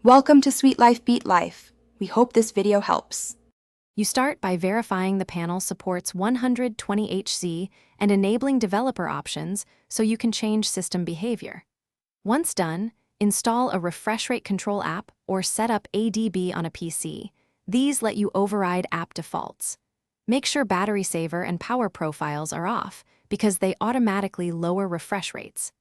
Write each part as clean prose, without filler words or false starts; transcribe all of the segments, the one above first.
Welcome to Sweet Life Beat Life. We hope this video helps. You start by verifying the panel supports 120Hz and enabling developer options so you can change system behavior. Once done, install a refresh rate control app or set up ADB on a PC. These let you override app defaults. Make sure battery saver and power profiles are off because they automatically lower refresh rates.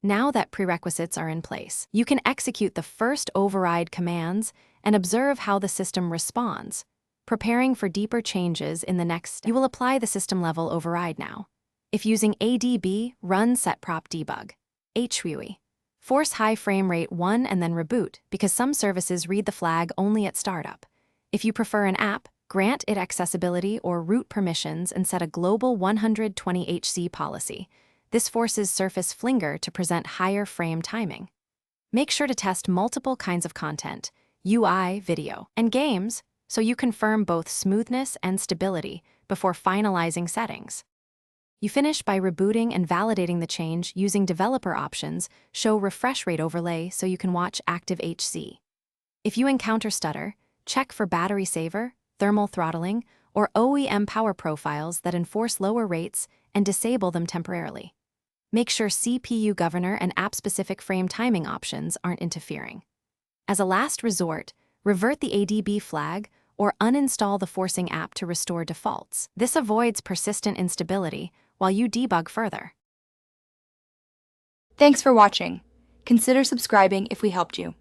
Now that prerequisites are in place, you can execute the first override commands and observe how the system responds. Preparing for deeper changes in the next step, you will apply the system-level override now. If using ADB, run setprop debug. HWI. Force high frame rate 1 and then reboot because some services read the flag only at startup. If you prefer an app, grant it accessibility or root permissions and set a global 120Hz policy. This forces Surface Flinger to present higher frame timing. Make sure to test multiple kinds of content, UI, video, and games, so you confirm both smoothness and stability before finalizing settings. You finish by rebooting and validating the change using developer options, show refresh rate overlay so you can watch active HC. If you encounter stutter, check for battery saver, thermal throttling, or OEM power profiles that enforce lower rates and disable them temporarily. Make sure CPU governor and app-specific frame timing options aren't interfering. As a last resort, revert the ADB flag or uninstall the forcing app to restore defaults. This avoids persistent instability while you debug further. Thanks for watching. Consider subscribing if we helped you.